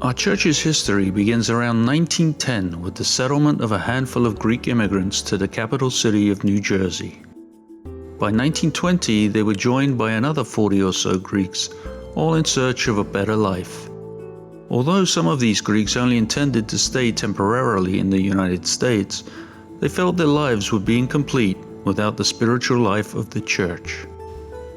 Our church's history begins around 1910 with the settlement of a handful of Greek immigrants to the capital city of New Jersey. By 1920, they were joined by another 40 or so Greeks, all in search of a better life. Although some of these Greeks only intended to stay temporarily in the United States, they felt their lives would be incomplete without the spiritual life of the church.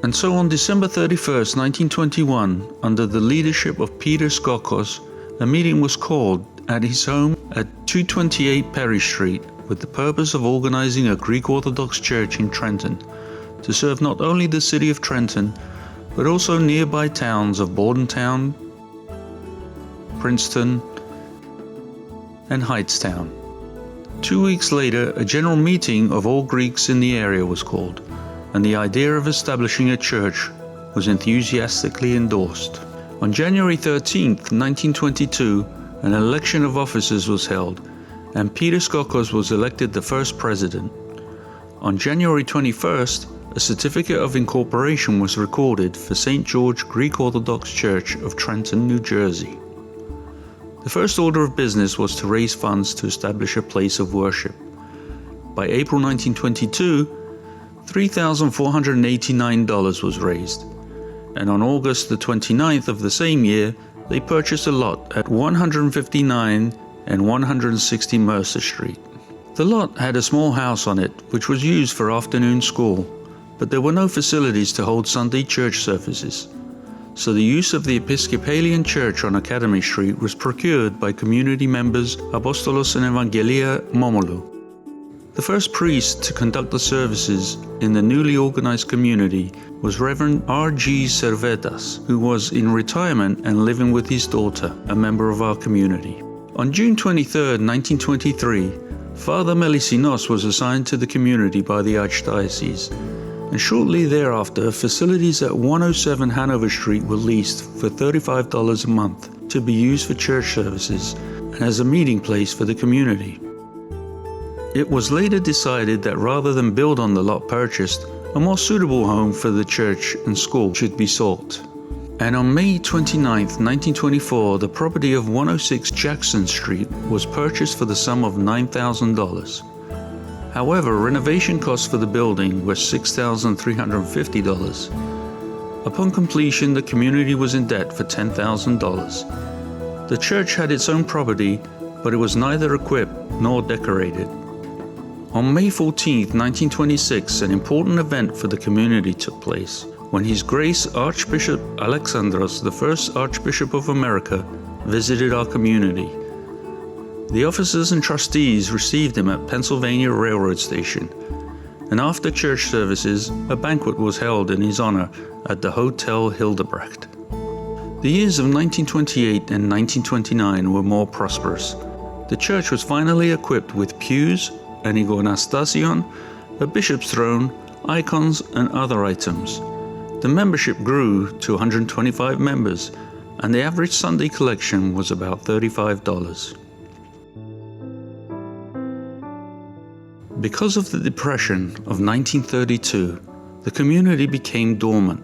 And so on December 31st, 1921, under the leadership of Peter Skokos, a meeting was called at his home at 228 Perry Street with the purpose of organizing a Greek Orthodox church in Trenton to serve not only the city of Trenton, but also nearby towns of Bordentown, Princeton, and Hightstown. 2 weeks later, a general meeting of all Greeks in the area was called, and the idea of establishing a church was enthusiastically endorsed. On January 13, 1922, an election of officers was held, and Peter Skokos was elected the first president. On January 21st, a certificate of incorporation was recorded for St. George Greek Orthodox Church of Trenton, New Jersey. The first order of business was to raise funds to establish a place of worship. By April 1922, $3,489 was raised, and on August the 29th of the same year, they purchased a lot at 159 and 160 Mercer Street. The lot had a small house on it, which was used for afternoon school, but there were no facilities to hold Sunday church services. So the use of the Episcopalian Church on Academy Street was procured by community members Apostolos and Evangelia Momolu. The first priest to conduct the services in the newly organized community was Reverend R.G. Servetas, who was in retirement and living with his daughter, a member of our community. On June 23, 1923, Father Melisinos was assigned to the community by the Archdiocese, and shortly thereafter, facilities at 107 Hanover Street were leased for $35 a month to be used for church services and as a meeting place for the community. It was later decided that rather than build on the lot purchased, a more suitable home for the church and school should be sought. And on May 29, 1924, the property of 106 Jackson Street was purchased for the sum of $9,000. However, renovation costs for the building were $6,350. Upon completion, the community was in debt for $10,000. The church had its own property, but it was neither equipped nor decorated. On May 14, 1926, an important event for the community took place when His Grace Archbishop Alexandros, the first Archbishop of America, visited our community. The officers and trustees received him at Pennsylvania Railroad Station, and after church services, a banquet was held in his honor at the Hotel Hildebrecht. The years of 1928 and 1929 were more prosperous. The church was finally equipped with pews, an igonastasion, a bishop's throne, icons, and other items. The membership grew to 125 members, and the average Sunday collection was about $35. Because of the Depression of 1932, the community became dormant.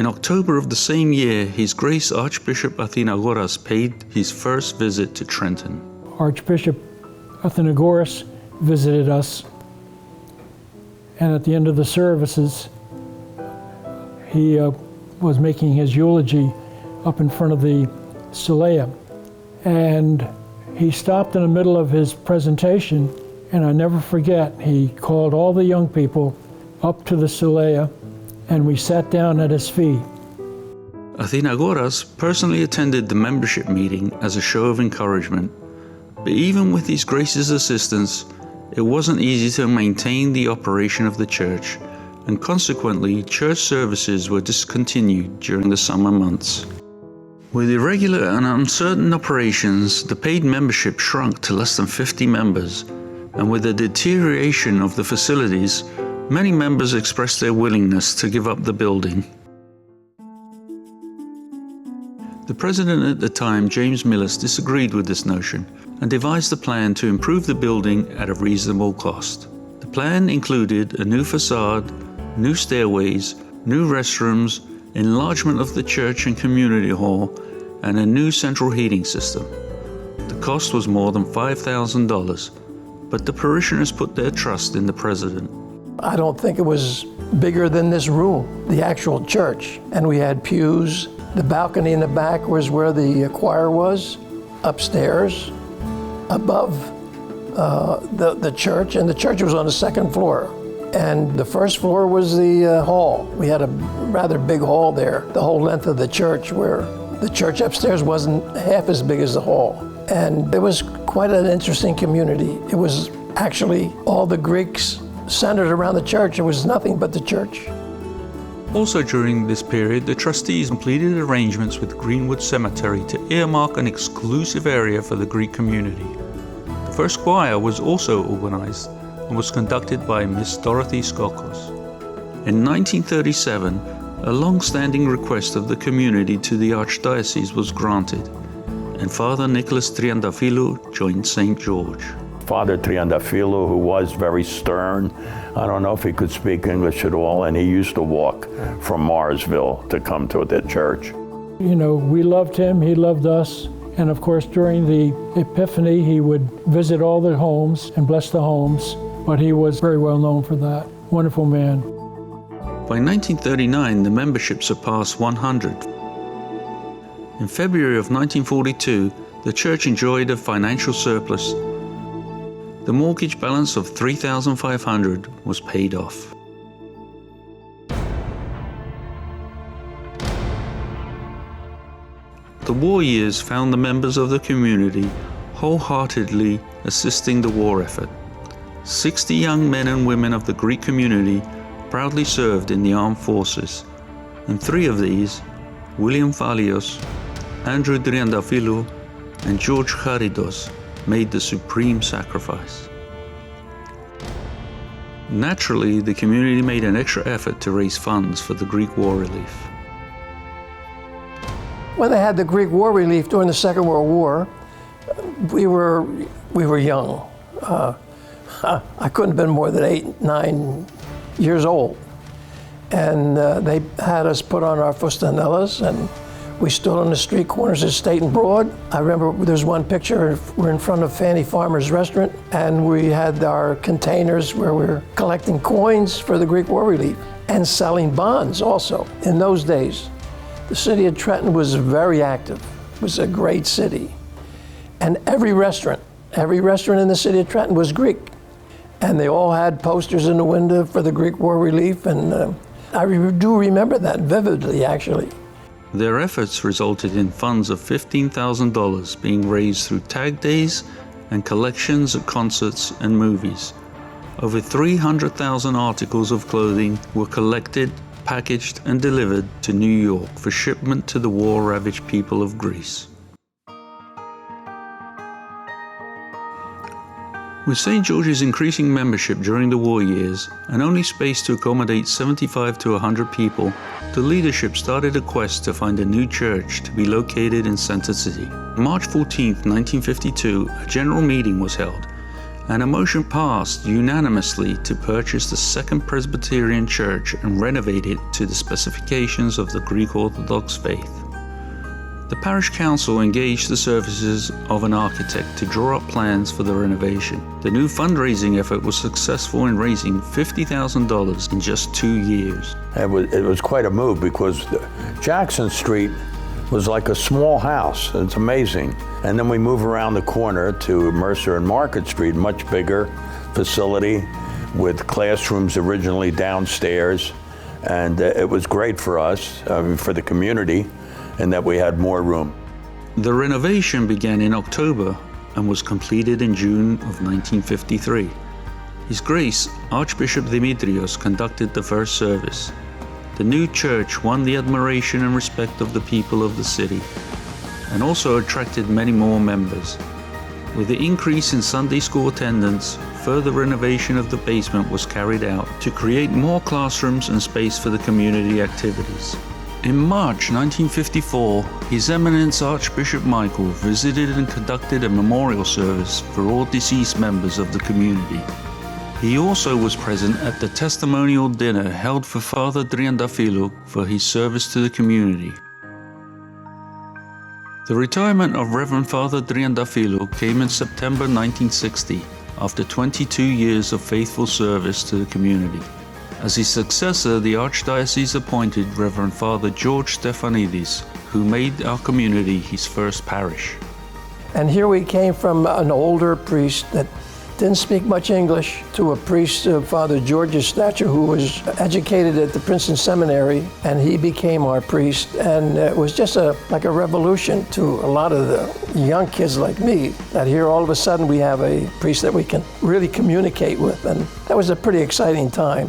In October of the same year, His Grace Archbishop Athinagoras paid his first visit to Trenton. Archbishop Athinagoras visited us, and at the end of the services, he was making his eulogy up in front of the Solea, and he stopped in the middle of his presentation, and I never forget, he called all the young people up to the Solea, and we sat down at his feet. Athinagoras personally attended the membership meeting as a show of encouragement, but even with His Grace's assistance, it wasn't easy to maintain the operation of the church, and consequently, church services were discontinued during the summer months. With irregular and uncertain operations, the paid membership shrunk to less than 50 members, and with the deterioration of the facilities, many members expressed their willingness to give up the building. The president at the time, James Millis, disagreed with this notion and devised a plan to improve the building at a reasonable cost. The plan included a new facade, new stairways, new restrooms, enlargement of the church and community hall, and a new central heating system. The cost was more than $5,000, but the parishioners put their trust in the president. I don't think it was bigger than this room, the actual church. And we had pews. The balcony in the back was where the choir was, upstairs, above the church, and the church was on the second floor. And the first floor was the hall. We had a rather big hall there, the whole length of the church, where the church upstairs wasn't half as big as the hall. And it was quite an interesting community. It was actually all the Greeks centered around the church. It was nothing but the church. Also during this period, the trustees completed arrangements with Greenwood Cemetery to earmark an exclusive area for the Greek community. The first choir was also organized and was conducted by Miss Dorothy Skokos. In 1937, a long-standing request of the community to the Archdiocese was granted, and Father Nicholas Triandafilou joined St. George. Father Triandafilou, who was very stern, I don't know if he could speak English at all, and he used to walk from Marsville to come to the church. You know, we loved him, he loved us, and of course during the Epiphany he would visit all the homes and bless the homes, but he was very well known for that. Wonderful man. By 1939, the membership surpassed 100. In February of 1942, the church enjoyed a financial surplus. The mortgage balance of $3,500 was paid off. The war years found the members of the community wholeheartedly assisting the war effort. 60 young men and women of the Greek community proudly served in the armed forces, and 3 of these, William Phalios, Andrew Triandafilou, and George Charidos, made the supreme sacrifice. Naturally, the community made an extra effort to raise funds for the Greek war relief. When they had the Greek war relief during the Second World War, we were young. I couldn't have been more than 8, 9 years old. And they had us put on our fustanellas, and we stood on the street corners of State and Broad. I remember there's one picture, we're in front of Fanny Farmer's restaurant, and we had our containers where we were collecting coins for the Greek war relief and selling bonds also. In those days, the city of Trenton was very active. It was a great city. And every restaurant in the city of Trenton was Greek. And they all had posters in the window for the Greek war relief, and I do remember that vividly, actually. Their efforts resulted in funds of $15,000 being raised through tag days and collections at concerts and movies. Over 300,000 articles of clothing were collected, packaged, and delivered to New York for shipment to the war-ravaged people of Greece. With St. George's increasing membership during the war years and only space to accommodate 75 to 100 people, the leadership started a quest to find a new church to be located in Center City. On March 14, 1952, a general meeting was held, and a motion passed unanimously to purchase the Second Presbyterian Church and renovate it to the specifications of the Greek Orthodox faith. The parish council engaged the services of an architect to draw up plans for the renovation. The new fundraising effort was successful in raising $50,000 in just 2 years. It was quite a move because Jackson Street was like a small house. It's amazing. And then we move around the corner to Mercer and Market Street, much bigger facility with classrooms originally downstairs. And it was great for us, for the community, and that we had more room. The renovation began in October and was completed in June of 1953. His Grace, Archbishop Dimitrios, conducted the first service. The new church won the admiration and respect of the people of the city, and also attracted many more members. With the increase in Sunday school attendance, further renovation of the basement was carried out to create more classrooms and space for the community activities. In March 1954, His Eminence Archbishop Michael visited and conducted a memorial service for all deceased members of the community. He also was present at the testimonial dinner held for Father Triandafilou for his service to the community. The retirement of Reverend Father Triandafilo came in September 1960, after 22 years of faithful service to the community. As his successor, the Archdiocese appointed Reverend Father George Stefanidis, who made our community his first parish. And here we came from an older priest that didn't speak much English to a priest of Father George's stature who was educated at the Princeton Seminary, and he became our priest. And it was just like a revolution to a lot of the young kids like me, that here all of a sudden we have a priest that we can really communicate with, and that was a pretty exciting time.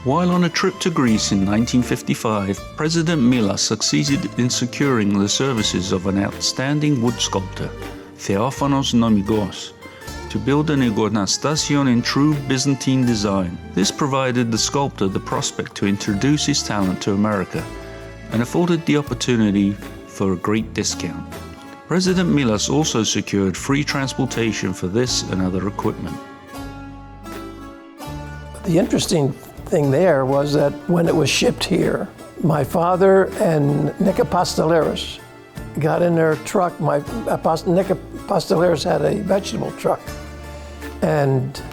While on a trip to Greece in 1955, President Milas succeeded in securing the services of an outstanding wood sculptor, Theophanos Nomigos, to build an ikonastation in true Byzantine design. This provided the sculptor the prospect to introduce his talent to America and afforded the opportunity for a great discount. President Milas also secured free transportation for this and other equipment. The interesting thing there was that when it was shipped here, my father and Nick Apostolaris got in their truck. Nick Apostolaris had a vegetable truck, and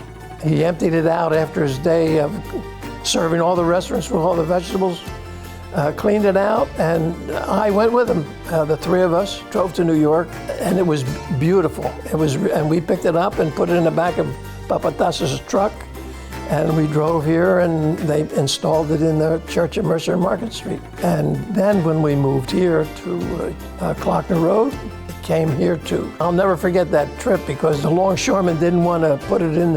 he emptied it out after his day of serving all the restaurants with all the vegetables, cleaned it out, and I went with him. The three of us drove to New York, and it was beautiful. And we picked it up and put it in the back of Papatas's truck. And we drove here, and they installed it in the church at Mercer and Market Street. And then when we moved here to Clockner Road, it came here too. I'll never forget that trip because the longshoreman didn't want to put it in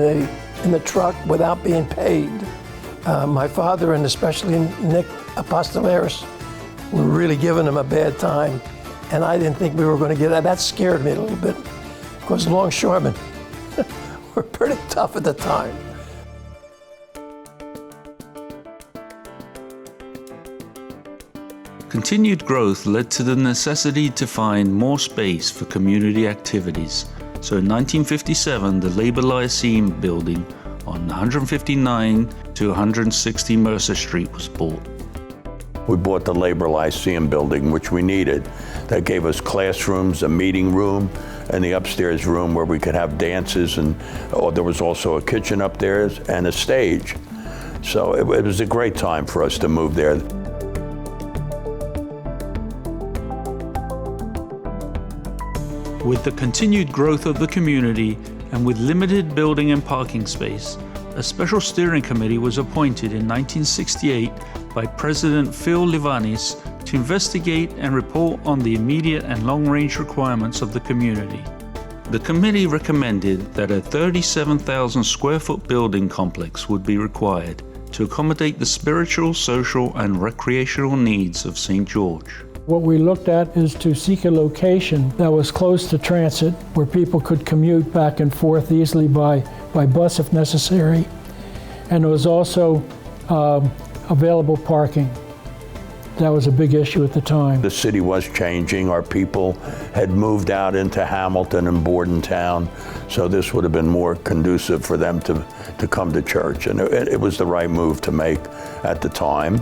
the truck without being paid. My father and especially Nick Apostolaris were really giving him a bad time, and I didn't think we were going to get that. That scared me a little bit because longshoremen were pretty tough at the time. Continued growth led to the necessity to find more space for community activities. So in 1957, the Labor Lyceum building on 159 to 160 Mercer Street was bought. We bought the Labor Lyceum building, which we needed. That gave us classrooms, a meeting room, and the upstairs room where we could have dances, and there was also a kitchen upstairs and a stage. So it was a great time for us to move there. With the continued growth of the community and with limited building and parking space, a special steering committee was appointed in 1968 by President Phil Livanis to investigate and report on the immediate and long-range requirements of the community. The committee recommended that a 37,000 square foot building complex would be required to accommodate the spiritual, social, and recreational needs of St. George. What we looked at is to seek a location that was close to transit, where people could commute back and forth easily by bus if necessary. And there was also available parking. That was a big issue at the time. The city was changing. Our people had moved out into Hamilton and Bordentown, so this would have been more conducive for them to come to church. And it was the right move to make at the time.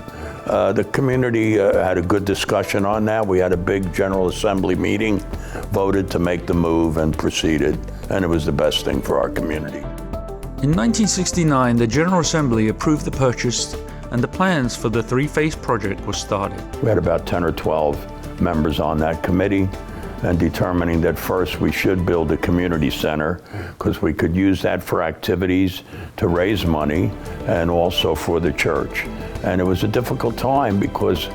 The community had a good discussion on that. We had a big General Assembly meeting, voted to make the move, and proceeded. And it was the best thing for our community. In 1969, the General Assembly approved the purchase, and the plans for the three-phase project were started. We had about 10 or 12 members on that committee, and determining that first we should build a community center because we could use that for activities to raise money and also for the church. And it was a difficult time because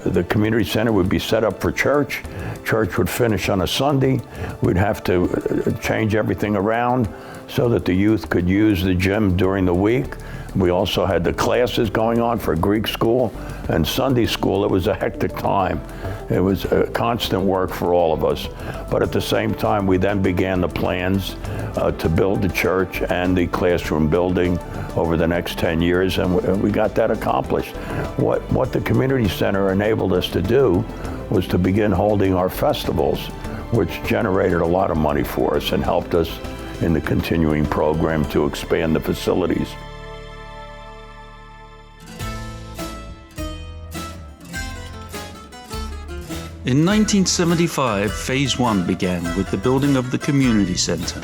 the community center would be set up for church. Church would finish on a Sunday. We'd have to change everything around so that the youth could use the gym during the week. We also had the classes going on for Greek school and Sunday school. It was a hectic time. It was constant work for all of us. But at the same time, we then began the plans to build the church and the classroom building over the next 10 years, and we got that accomplished. What the community center enabled us to do was to begin holding our festivals, which generated a lot of money for us and helped us in the continuing program to expand the facilities. In 1975, Phase 1 began with the building of the community center.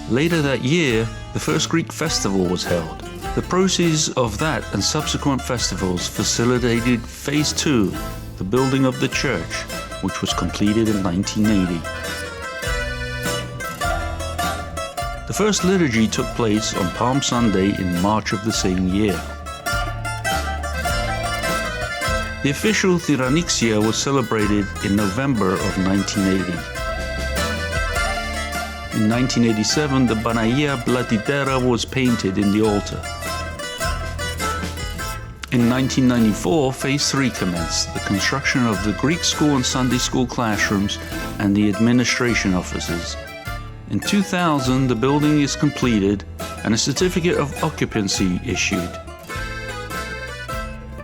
Later that year, the first Greek festival was held. The proceeds of that and subsequent festivals facilitated Phase 2, the building of the church, which was completed in 1980. The first liturgy took place on Palm Sunday in March of the same year. The official Thyranixia was celebrated in November of 1980. In 1987, the Panagia Blatitera was painted in the altar. In 1994, Phase 3 commenced, the construction of the Greek school and Sunday school classrooms and the administration offices. In 2000, the building is completed and a certificate of occupancy issued.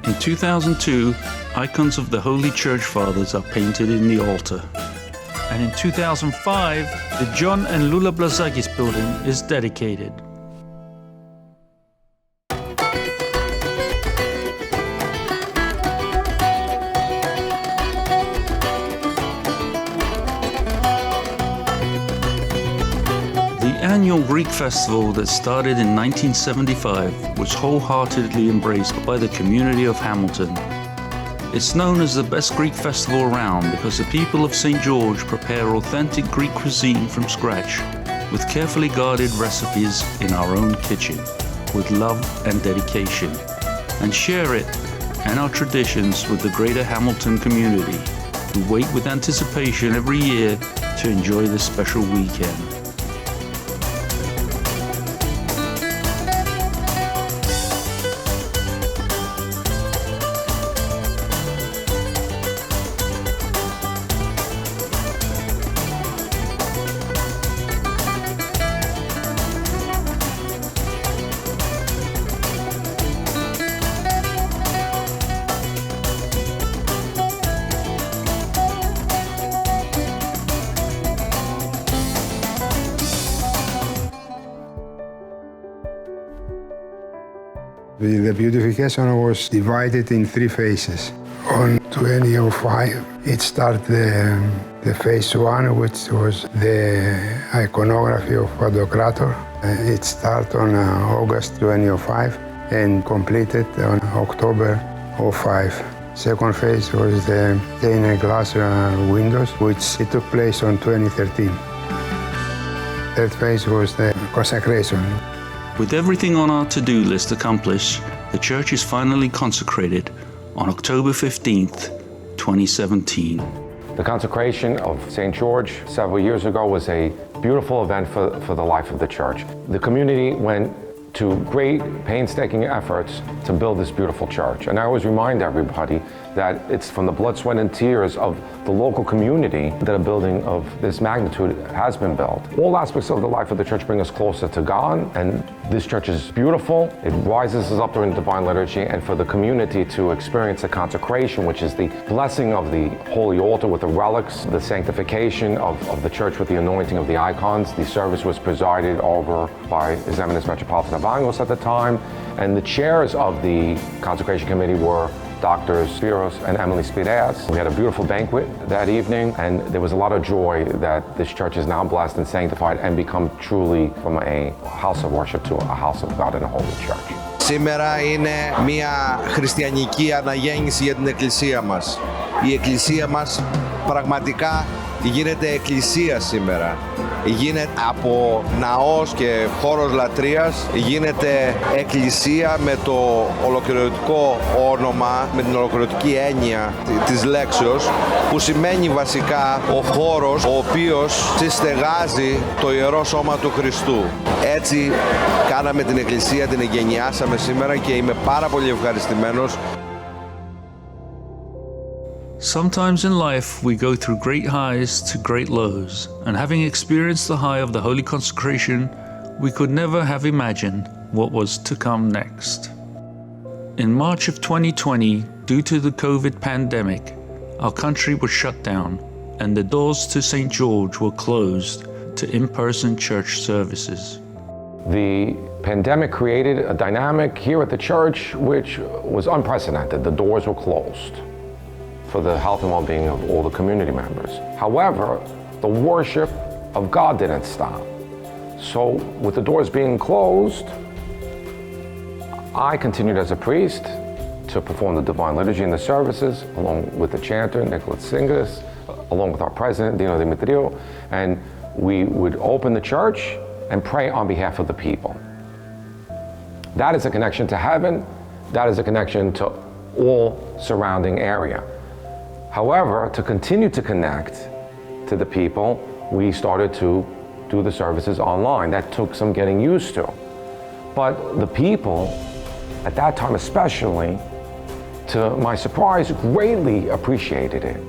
In 2002, icons of the Holy Church Fathers are painted in the altar. And in 2005, the John and Lula Blazakis building is dedicated. The annual Greek festival that started in 1975 was wholeheartedly embraced by the community of Hamilton. It's known as the best Greek festival around because the people of St. George prepare authentic Greek cuisine from scratch with carefully guarded recipes in our own kitchen with love and dedication, and share it and our traditions with the greater Hamilton community who wait with anticipation every year to enjoy this special weekend. The beautification was divided in 3 phases. On 2005, it started the phase 1, which was the iconography of Pantocrator. It started on August 2005 and completed on October 2005. Second phase was the stained glass windows, which it took place on 2013. Third phase was the consecration. With everything on our to-do list accomplished, the church is finally consecrated on October 15th, 2017. The consecration of St. George several years ago was a beautiful event for the life of the church. The community went to great painstaking efforts to build this beautiful church. And I always remind everybody that it's from the blood, sweat, and tears of the local community that a building of this magnitude has been built. All aspects of the life of the church bring us closer to God, and this church is beautiful. It rises us up during divine liturgy, and for the community to experience the consecration, which is the blessing of the holy altar with the relics, the sanctification of the church with the anointing of the icons. The service was presided over by His Eminence Metropolitan Evangelists at the time, and the chairs of the consecration committee were Doctors Spiros and Emily Spireas. We had a beautiful banquet that evening, and there was a lot of joy that this church is now blessed and sanctified and become truly from a house of worship to a house of God and a holy church. Σήμερα είναι μια χριστιανική αναγέννηση για την Εκκλησία μας. Η Εκκλησία μας πραγματικά γίνεται εκκλησία σήμερα. Γίνεται από ναός και χώρος λατρείας, γίνεται εκκλησία με το ολοκληρωτικό όνομα, με την ολοκληρωτική έννοια της λέξεως, που σημαίνει βασικά ο χώρος ο οποίος συστεγάζει το Ιερό Σώμα του Χριστού. Έτσι κάναμε την εκκλησία, την εγκαινιάσαμε σήμερα και είμαι πάρα πολύ ευχαριστημένος. Sometimes in life we go through great highs to great lows, and having experienced the high of the Holy Consecration, we could never have imagined what was to come next. In March of 2020, due to the COVID pandemic, our country was shut down and the doors to St. George were closed to in-person church services. The pandemic created a dynamic here at the church which was unprecedented. The doors were closed. for the health and well-being of all the community members. However, the worship of God didn't stop. So with the doors being closed, I continued as a priest to perform the Divine Liturgy and the services, along with the chanter, Nicholas Singas, along with our president, Dino Dimitriou, and we would open the church and pray on behalf of the people. That is a connection to heaven. That is a connection to all surrounding area. However, to continue to connect to the people, we started to do the services online. That took some getting used to. But the people, at that time especially, to my surprise, greatly appreciated it,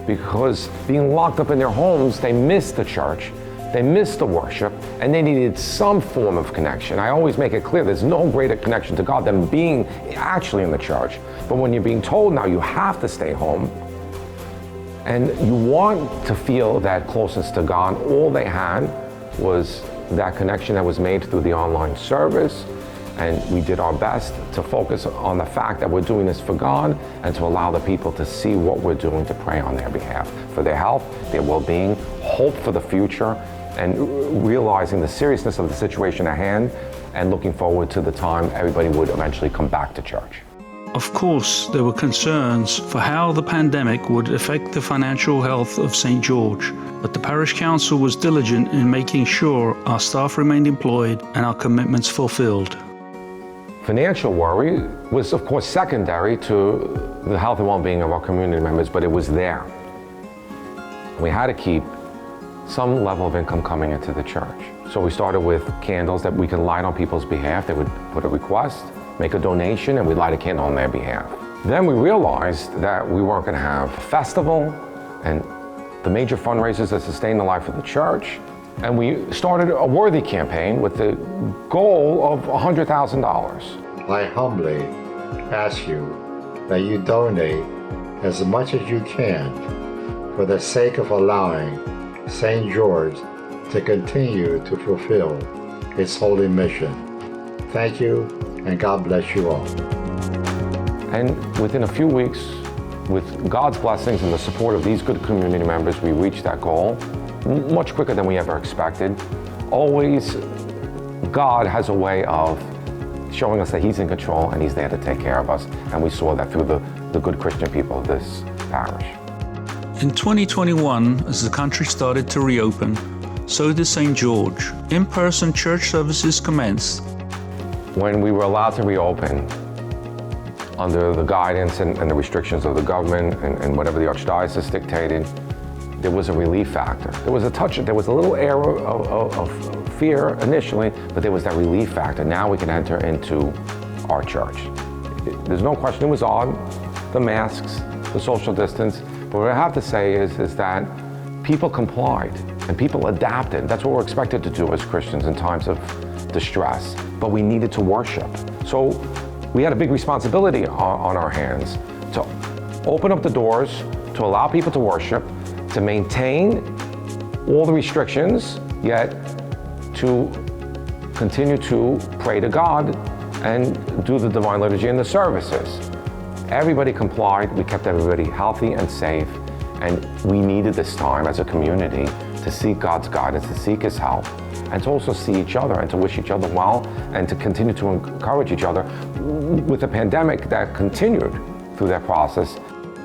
because being locked up in their homes, they missed the church, they missed the worship, and they needed some form of connection. I always make it clear there's no greater connection to God than being actually in the church. But when you're being told now you have to stay home, and you want to feel that closeness to God, all they had was that connection that was made through the online service. And we did our best to focus on the fact that we're doing this for God and to allow the people to see what we're doing to pray on their behalf, for their health, their well-being, hope for the future, and realizing the seriousness of the situation at hand and looking forward to the time everybody would eventually come back to church. Of course, there were concerns for how the pandemic would affect the financial health of St. George, but the parish council was diligent in making sure our staff remained employed and our commitments fulfilled. Financial worry was, of course, secondary to the health and well-being of our community members, but it was there. We had to keep some level of income coming into the church. So we started with candles that we could light on people's behalf. They would put a request, make a donation, and we'd light a candle on their behalf. Then we realized that we weren't going to have a festival and the major fundraisers that sustain the life of the church. And we started a worthy campaign with the goal of $100,000. I humbly ask you that you donate as much as you can for the sake of allowing St. George to continue to fulfill its holy mission. Thank you, and God bless you all. And within a few weeks, with God's blessings and the support of these good community members, we reached that goal much quicker than we ever expected. Always, God has a way of showing us that He's in control and He's there to take care of us. And we saw that through the good Christian people of this parish. In 2021, as the country started to reopen, so did St. George. In-person church services commenced. When we were allowed to reopen, under the guidance and the restrictions of the government and whatever the Archdiocese dictated, there was a relief factor. There was a little air of fear initially, but there was that relief factor. Now we can enter into our church. There's no question, it was odd, the masks, the social distance, but what I have to say is that people complied and people adapted. That's what we're expected to do as Christians in times of distress, but we needed to worship. So we had a big responsibility on our hands to open up the doors, to allow people to worship, to maintain all the restrictions, yet to continue to pray to God and do the Divine Liturgy and the services. Everybody complied, we kept everybody healthy and safe, and we needed this time as a community to seek God's guidance, to seek His help, and to also see each other and to wish each other well and to continue to encourage each other with a pandemic that continued through that process.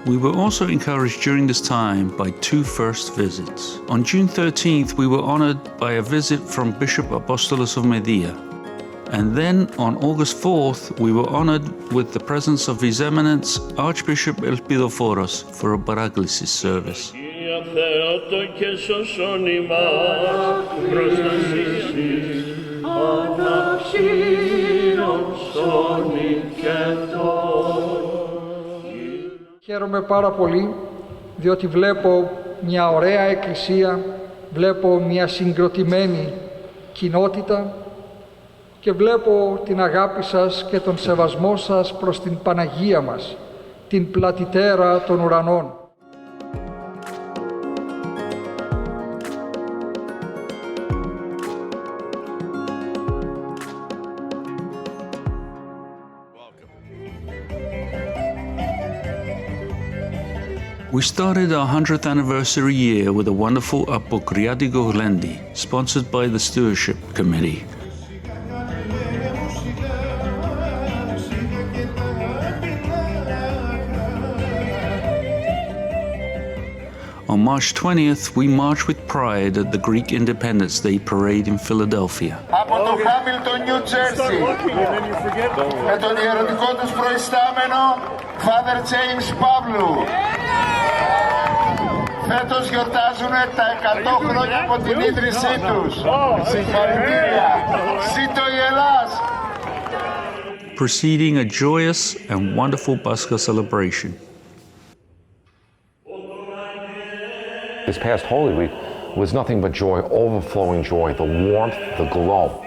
We were also encouraged during this time by two first visits. On June 13th, we were honored by a visit from Bishop Apostolos of Medea. And then on August 4th, we were honored with the presence of His Eminence Archbishop Elpidophoros for a Paraklesis service. Χαίρομαι πάρα πολύ, διότι βλέπω μια ωραία εκκλησία, βλέπω μια συγκροτημένη κοινότητα και βλέπω την αγάπη σας και τον σεβασμό σας προς την Παναγία μας, την πλατητέρα των ουρανών. We started our 100th anniversary year with a wonderful Apokriatigos Glendi, sponsored by the Stewardship Committee. On March 20th, we marched with pride at the Greek Independence Day Parade in Philadelphia. Από το Hamilton, New Jersey, με τον ιερωτικό τους προϊστάμενο, Father James Pavlou. Φέτος γιορτάζουν τα 100 χρόνια από την ίδρυσή τους. Συγχαρητήρια. Ζήτω η Ελλάς! Preceding a joyous and wonderful Pascha celebration. This past Holy Week was nothing but joy, overflowing joy, the warmth, the glow,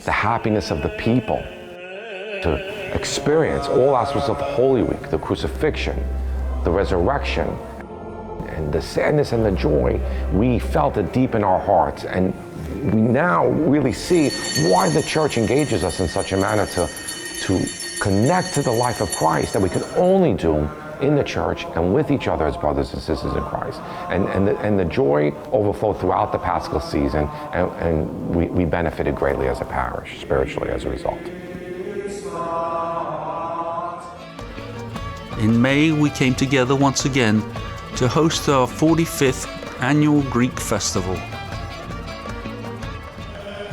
the happiness of the people to experience all aspects of the Holy Week, the crucifixion, the resurrection, and the sadness and the joy. We felt it deep in our hearts, and we now really see why the church engages us in such a manner to connect to the life of Christ that we can only do in the church and with each other as brothers and sisters in Christ. And the joy overflowed throughout the Paschal season, and we benefited greatly as a parish, spiritually, as a result. In May, we came together once again to host our 45th annual Greek festival.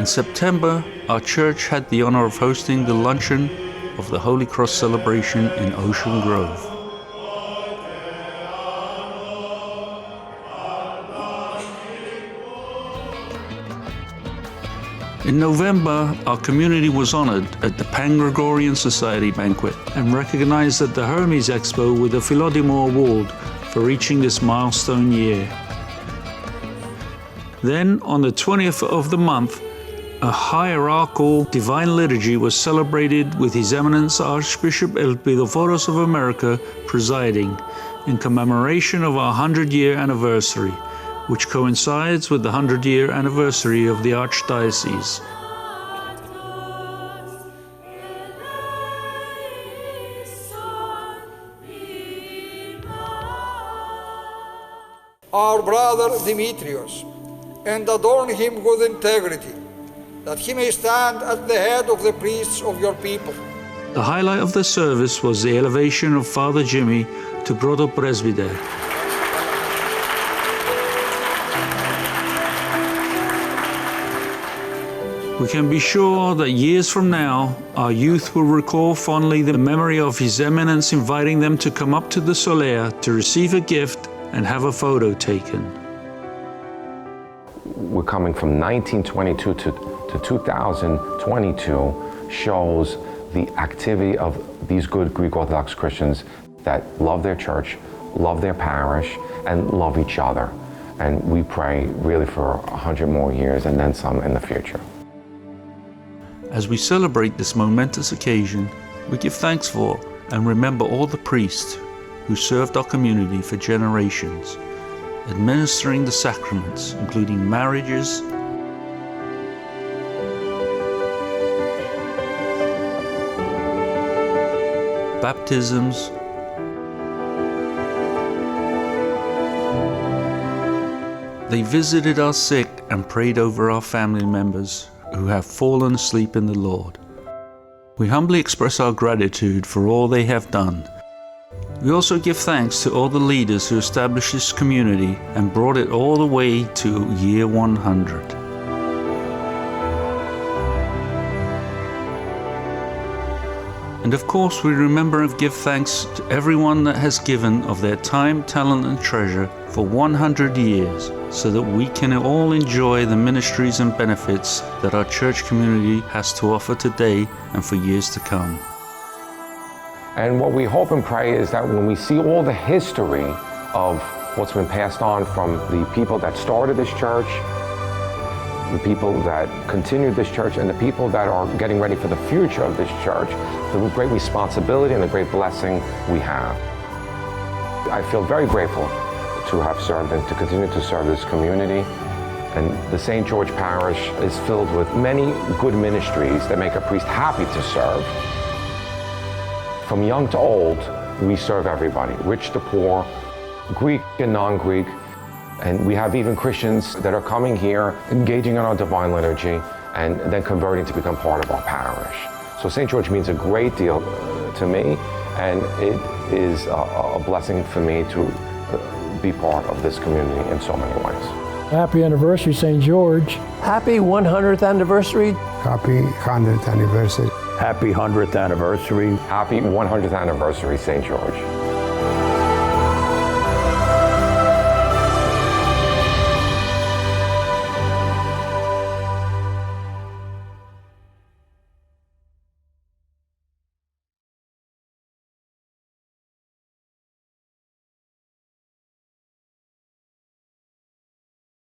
In September, our church had the honor of hosting the luncheon of the Holy Cross celebration in Ocean Grove. In November, our community was honored at the Pan-Gregorian Society banquet and recognized at the Hermes Expo with the Philodimo Award for reaching this milestone year. Then, on the 20th of the month, a hierarchical divine liturgy was celebrated with His Eminence Archbishop Elpidophoros of America presiding in commemoration of our 100-year anniversary, which coincides with the 100-year anniversary of the Archdiocese. Our brother Demetrius, and adorn him with integrity, that he may stand at the head of the priests of your people. The highlight of the service was the elevation of Father Jimmy to Protopresbyter. We can be sure that years from now, our youth will recall fondly the memory of His Eminence inviting them to come up to the Solea to receive a gift and have a photo taken. We're coming from 1922 to 2022 shows the activity of these good Greek Orthodox Christians that love their church, love their parish, and love each other. And we pray really for 100 more years and then some in the future. As we celebrate this momentous occasion, we give thanks for and remember all the priests who served our community for generations, administering the sacraments, including marriages, baptisms, they visited our sick and prayed over our family members who have fallen asleep in the Lord. We humbly express our gratitude for all they have done. We also give thanks to all the leaders who established this community and brought it all the way to year 100. And of course, we remember and give thanks to everyone that has given of their time, talent, and treasure for 100 years, so that we can all enjoy the ministries and benefits that our church community has to offer today and for years to come. And what we hope and pray is that when we see all the history of what's been passed on from the people that started this church, the people that continued this church, and the people that are getting ready for the future of this church, the great responsibility and the great blessing we have. I feel very grateful to have served and to continue to serve this community. And the St. George Parish is filled with many good ministries that make a priest happy to serve. From young to old, we serve everybody, rich to poor, Greek and non-Greek. And we have even Christians that are coming here, engaging in our divine liturgy, and then converting to become part of our parish. So St. George means a great deal to me, and it is a blessing for me to be part of this community in so many ways. Happy anniversary, St. George. Happy 100th anniversary. Happy 100th anniversary. Happy 100th anniversary. Happy 100th anniversary, St. George.